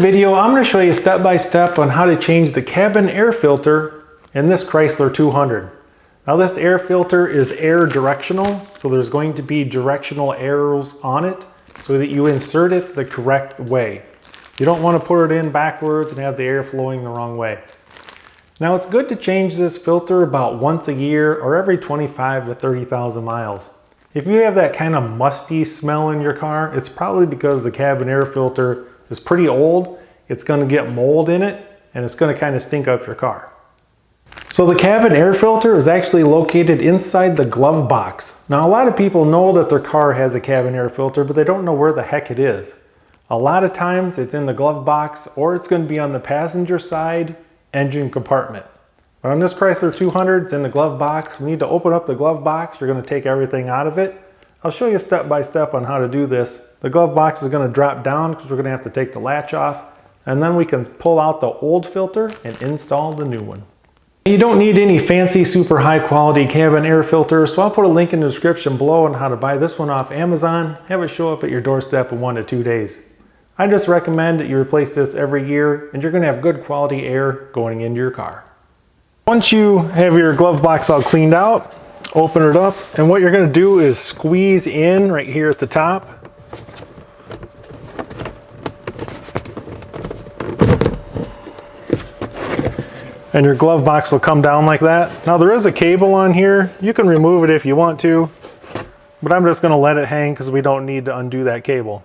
Video, I'm going to show you step by step on how to change the cabin air filter in this Chrysler 200. Now this air filter is air directional, so there's going to be directional arrows on it so that you insert it the correct way. You don't want to put it in backwards and have the air flowing the wrong way. Now it's good to change this filter about once a year or every 25 to 30,000 miles. If you have that kind of musty smell in your car, it's probably because the cabin air filter is pretty old. It's going to get mold in it and it's going to kind of stink up your car. So the cabin air filter is actually located inside the glove box. Now a lot of people know that their car has a cabin air filter, but they don't know where the heck it is. A lot of times it's in the glove box or it's going to be on the passenger side engine compartment. But on this Chrysler 200, it's in the glove box. We need to open up the glove box. You're going to take everything out of it. I'll show you step by step on how to do this. The glove box is going to drop down because we're going to have to take the latch off, and then we can pull out the old filter and install the new one. You don't need any fancy super high quality cabin air filter, so I'll put a link in the description below on how to buy this one off Amazon. Have it show up at your doorstep in 1 to 2 days. I just recommend that you replace this every year and you're going to have good quality air going into your car. Once you have your glove box all cleaned out, open it up, and what you're going to do is squeeze in right here at the top. And your glove box will come down like that. Now there is a cable on here. You can remove it if you want to, but I'm just going to let it hang because we don't need to undo that cable.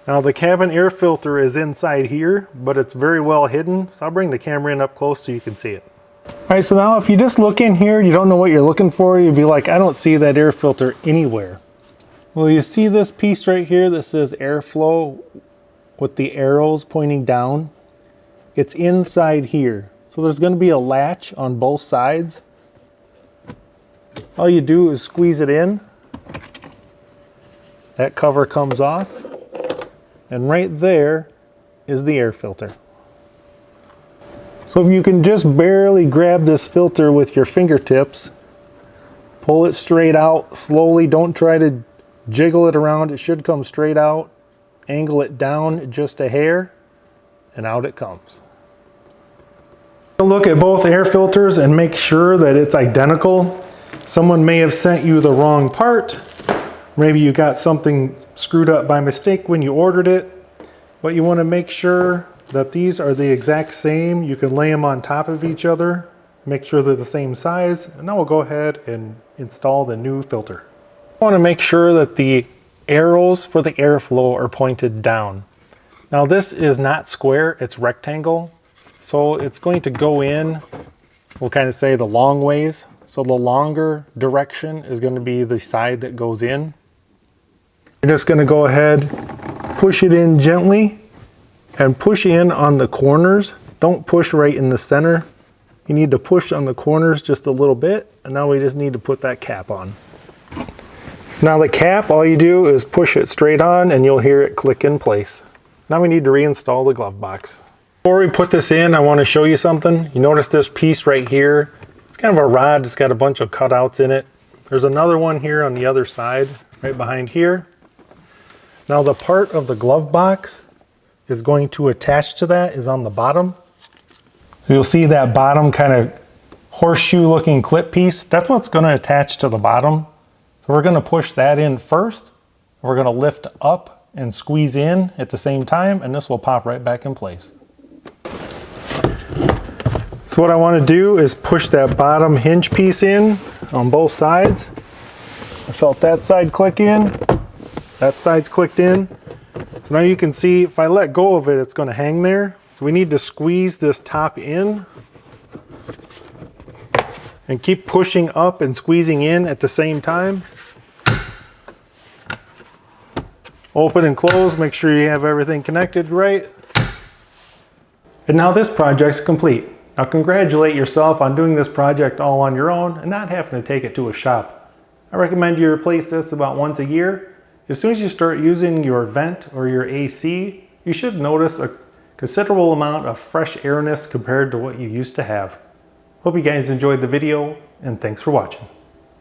Now the cabin air filter is inside here, but it's very well hidden, so I'll bring the camera in up close so you can see it. Alright, so now if you just look in here, you don't know what you're looking for, you'd be like, I don't see that air filter anywhere. Well, you see this piece right here that says airflow with the arrows pointing down? It's inside here. So there's going to be a latch on both sides. All you do is squeeze it in. That cover comes off. And right there is the air filter. So if you can just barely grab this filter with your fingertips, pull it straight out slowly. Don't try to jiggle it around. It should come straight out. Angle it down just a hair, and out it comes. Look at both air filters and make sure that it's identical. Someone may have sent you the wrong part. Maybe you got something screwed up by mistake when you ordered it. But you want to make sure that these are the exact same. You can lay them on top of each other, make sure they're the same size, and now we'll go ahead and install the new filter. I want to make sure that the arrows for the airflow are pointed down. Now this is not square, it's rectangle. So it's going to go in, we'll kind of say the long ways. So the longer direction is going to be the side that goes in. You're just going to go ahead, push it in gently, and push in on the corners. Don't push right in the center. You need to push on the corners just a little bit, and now we just need to put that cap on. So now the cap, all you do is push it straight on and you'll hear it click in place. Now we need to reinstall the glove box. Before we put this in, I want to show you something. You notice this piece right here? It's kind of a rod. It's got a bunch of cutouts in it. There's another one here on the other side, right behind here. Now the part of the glove box is going to attach to that is on the bottom. So you'll see that bottom kind of horseshoe looking clip piece. That's what's going to attach to the bottom. So we're going to push that in first. We're going to lift up and squeeze in at the same time, and this will pop right back in place. So what I want to do is push that bottom hinge piece in on both sides. I felt that side click in, that side's clicked in. So now you can see if I let go of it, it's going to hang there. So we need to squeeze this top in and keep pushing up and squeezing in at the same time. Open and close, make sure you have everything connected right. And now this project's complete. Now congratulate yourself on doing this project all on your own and not having to take it to a shop. I recommend you replace this about once a year. As soon as you start using your vent or your AC, you should notice a considerable amount of fresh airness compared to what you used to have. Hope you guys enjoyed the video, and thanks for watching.